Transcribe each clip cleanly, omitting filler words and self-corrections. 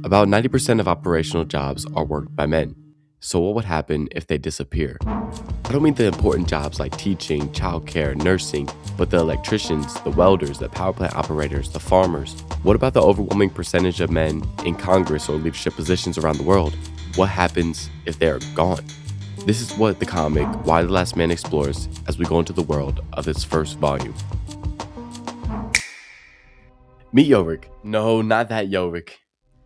About 90% of operational jobs are worked by men. So what would happen if they disappear? I don't mean the important jobs like teaching, childcare, nursing, but the electricians, the welders, the power plant operators, the farmers. What about the overwhelming percentage of men in Congress or leadership positions around the world? What happens if they are gone? This is what the comic Why the Last Man explores as we go into the world of its first volume. Meet Yorick. No, not that Yorick.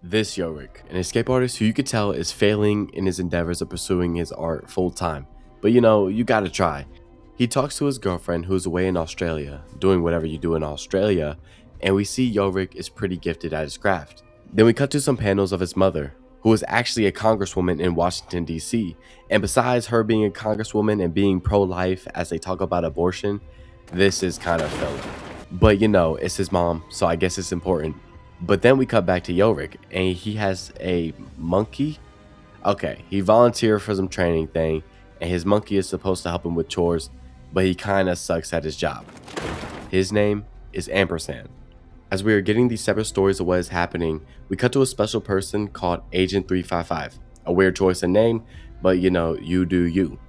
This Yorick, an escape artist who you could tell is failing in his endeavors of pursuing his art full time. But you gotta try. He talks to his girlfriend who's away in Australia, doing whatever you do in Australia, and we see Yorick is pretty gifted at his craft. Then we cut to some panels of his mother, who is actually a congresswoman in Washington, D.C. And besides her being a congresswoman and being pro-life as they talk about abortion, this is kind of filler. But it's his mom, so I guess it's important. But then we cut back to Yorick, and he has a monkey. Okay, he volunteered for some training thing, and his monkey is supposed to help him with chores, but he kind of sucks at his job. His name is Ampersand. As we are getting these separate stories of what is happening, we cut to a special person called Agent 355. A weird choice of name, but you do you.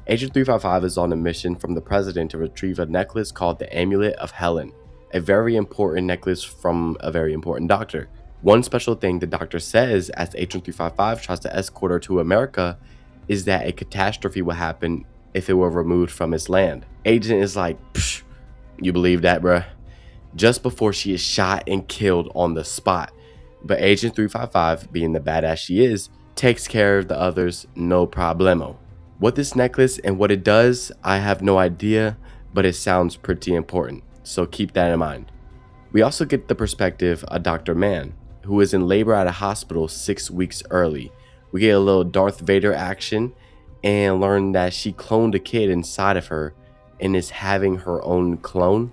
Agent 355 is on a mission from the president to retrieve a necklace called the Amulet of Helen, a very important necklace from a very important doctor. One special thing the doctor says as Agent 355 tries to escort her to America is that a catastrophe will happen if it were removed from his land. Agent is like, psh, you believe that, bruh? Just before she is shot and killed on the spot. But Agent 355, being the badass she is, takes care of the others no problemo. What this necklace and what it does, I have no idea, but it sounds pretty important, so keep that in mind. We also get the perspective of Dr. Mann, who is in labor at a hospital 6 weeks early. We get a little Darth Vader action and learn that she cloned a kid inside of her and is having her own clone.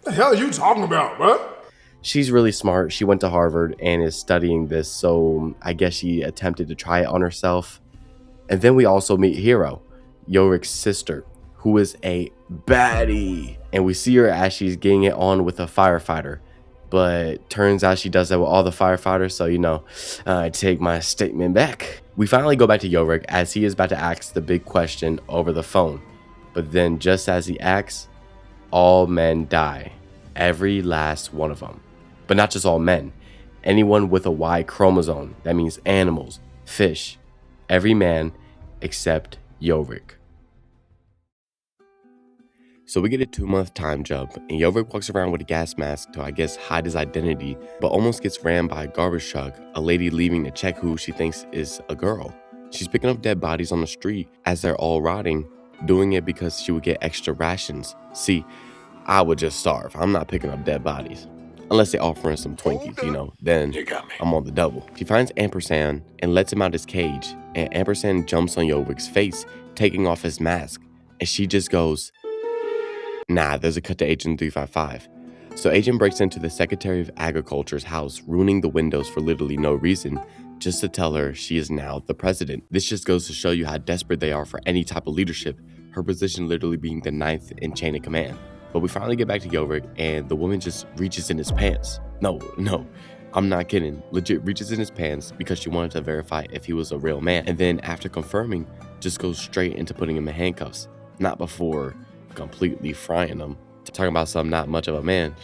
What the hell are you talking about, bro? She's really smart. She went to Harvard and is studying this, so I guess she attempted to try it on herself. And then we also meet Hero, Yorick's sister, who is a baddie. And we see her as she's getting it on with a firefighter. But turns out she does that with all the firefighters, so I take my statement back. We finally go back to Yorick as he is about to ask the big question over the phone. But then just as he asks, all men die. Every last one of them. But not just all men. Anyone with a Y chromosome, that means animals, fish, every man except Yorick. So we get a 2-month time jump, and Yorick walks around with a gas mask to, I guess, hide his identity, but almost gets rammed by a garbage truck, a lady leaving to check who she thinks is a girl. She's picking up dead bodies on the street as they're all rotting, doing it because she would get extra rations. See, I would just starve. I'm not picking up dead bodies. Unless they offering some Twinkies, then I'm on the double. She finds Ampersand and lets him out his cage, and Ampersand jumps on Yorick's face, taking off his mask, and she just goes, nah. There's a cut to Agent 355. So Agent breaks into the Secretary of Agriculture's house, ruining the windows for literally no reason, just to tell her she is now the president. This just goes to show you how desperate they are for any type of leadership, her position literally being the 9th in chain of command. But we finally get back to Yorick, and the woman just reaches in his pants. No, I'm not kidding. Legit reaches in his pants because she wanted to verify if he was a real man. And then after confirming, just goes straight into putting him in handcuffs. Not before completely frying him. Talking about some not much of a man.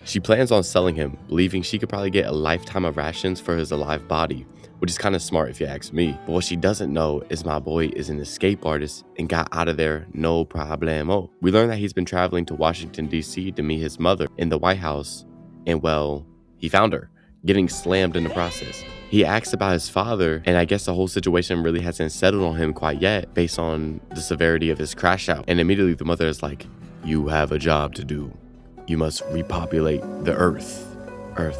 She plans on selling him, believing she could probably get a lifetime of rations for his alive body, which is kind of smart if you ask me. But what she doesn't know is my boy is an escape artist and got out of there no problemo. We learn that he's been traveling to Washington, D.C. to meet his mother in the White House, and well, he found her, getting slammed in the process. He asks about his father, and I guess the whole situation really hasn't settled on him quite yet based on the severity of his crash out. And immediately the mother is like, you have a job to do. You must repopulate the earth. Earth.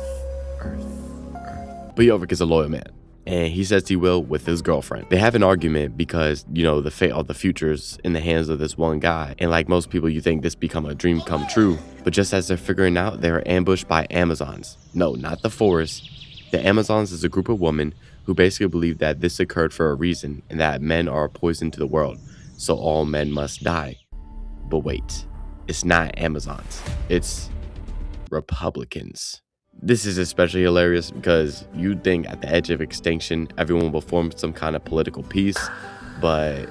But Yorick is a loyal man, and he says he will with his girlfriend. They have an argument because, the fate of the future's in the hands of this one guy. And like most people, you think this become a dream come true. But just as they're figuring out, they are ambushed by Amazons. No, not the forest. The Amazons is a group of women who basically believe that this occurred for a reason and that men are a poison to the world, so all men must die. But wait, it's not Amazons. It's Republicans. This is especially hilarious because you'd think at the edge of extinction, everyone will form some kind of political peace, but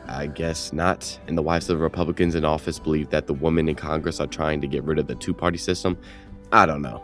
I guess not. And the wives of Republicans in office believe that the women in Congress are trying to get rid of the two-party system. I don't know.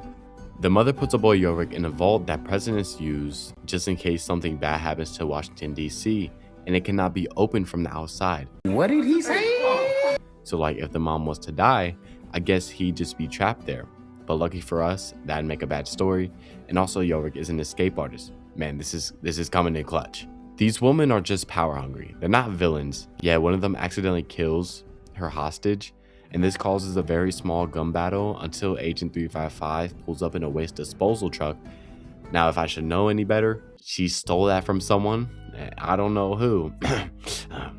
The mother puts a boy Yorick in a vault that presidents use just in case something bad happens to Washington, D.C., and it cannot be opened from the outside. What did he say? So like if the mom was to die, I guess he'd just be trapped there. But lucky for us, that'd make a bad story. And also Yorick is an escape artist. Man, this is coming in clutch. These women are just power hungry. They're not villains. Yeah, one of them accidentally kills her hostage, and this causes a very small gun battle until Agent 355 pulls up in a waste disposal truck. Now, if I should know any better, she stole that from someone. I don't know who.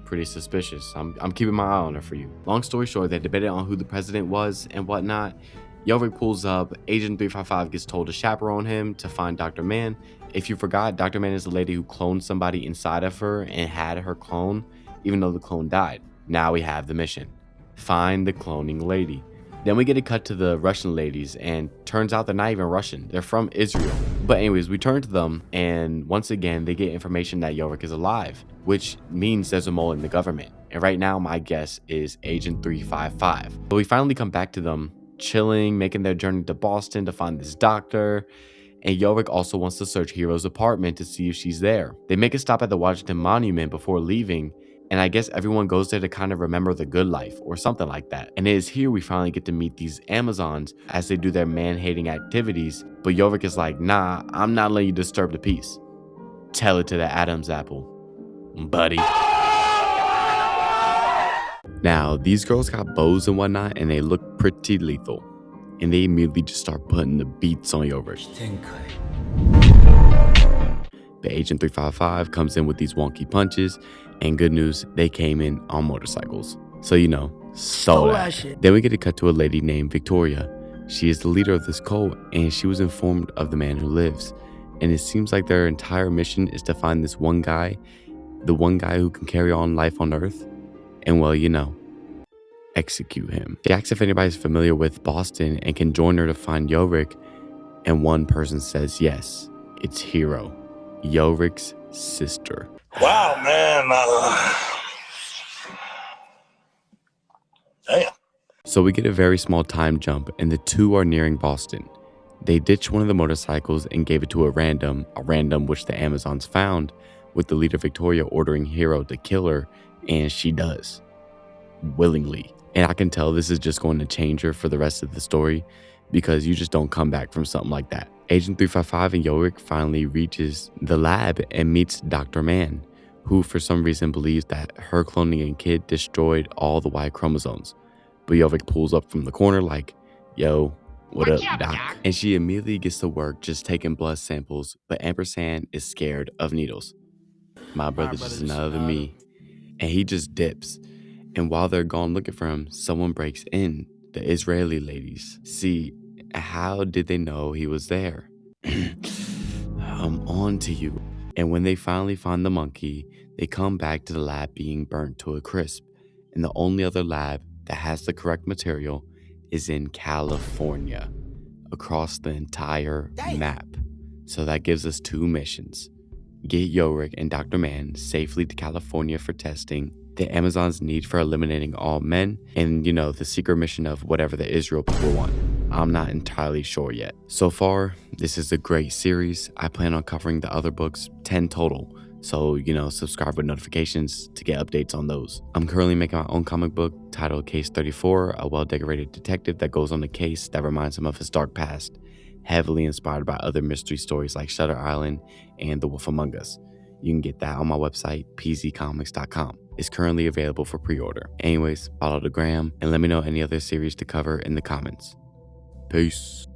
Pretty suspicious. I'm keeping my eye on her for you. Long story short, they debated on who the president was and whatnot. Yorick pulls up. Agent 355 gets told to chaperone him to find Dr. Mann. If you forgot, Dr. Mann is the lady who cloned somebody inside of her and had her clone, even though the clone died. Now we have the mission. Find the cloning lady. Then we get a cut to the Russian ladies, and turns out they're not even Russian. They're from Israel. But anyways, we turn to them, and once again, they get information that Yorick is alive, which means there's a mole in the government. And right now, my guess is Agent 355. But we finally come back to them, chilling, making their journey to Boston to find this doctor. And Yorick also wants to search Hero's apartment to see if she's there. They make a stop at the Washington Monument before leaving, and I guess everyone goes there to kind of remember the good life or something like that. And it is here we finally get to meet these Amazons as they do their man-hating activities. But Yorick is like, nah, I'm not letting you disturb the peace. Tell it to the Adam's apple, buddy. Now, these girls got bows and whatnot, and they look pretty lethal. And they immediately just start putting the beats on Yorick. But Agent 355 comes in with these wonky punches, and good news, they came in on motorcycles. So, you know, stole that shit. Then we get a cut to a lady named Victoria. She is the leader of this cult, and she was informed of the man who lives. And it seems like their entire mission is to find this one guy, the one guy who can carry on life on Earth, and well, you know, execute him. She asks if anybody's familiar with Boston and can join her to find Yorick, and one person says yes, it's Hero, Yorick's sister. Wow, man. Damn. So we get a very small time jump, and the two are nearing Boston. They ditch one of the motorcycles and gave it to a random which the Amazons found, with the leader Victoria ordering Hero to kill her, and she does. Willingly. And I can tell this is just going to change her for the rest of the story, because you just don't come back from something like that. Agent 355 and Yorick finally reaches the lab and meets Dr. Mann, who for some reason believes that her cloning and kid destroyed all the Y chromosomes. But Yorick pulls up from the corner like, yo, what up, doc? And she immediately gets to work just taking blood samples, but Ampersand is scared of needles. My brother's just another me. And he just dips. And while they're gone looking for him, someone breaks in. The Israeli ladies. See, how did they know he was there? I'm on to you. And when they finally find the monkey, they come back to the lab being burnt to a crisp. And the only other lab that has the correct material is in California, across the entire map. So that gives us two missions. Get Yorick and Dr. Mann safely to California for testing, the Amazons' need for eliminating all men, and, you know, the secret mission of whatever the Israel people want. I'm not entirely sure yet. So far, this is a great series. I plan on covering the other books, 10 total. So, you know, subscribe with notifications to get updates on those. I'm currently making my own comic book titled Case 34, a well-decorated detective that goes on a case that reminds him of his dark past, heavily inspired by other mystery stories like Shutter Island and The Wolf Among Us. You can get that on my website, pzcomics.com. It's currently available for pre-order. Anyways, follow the gram and let me know any other series to cover in the comments. Peace.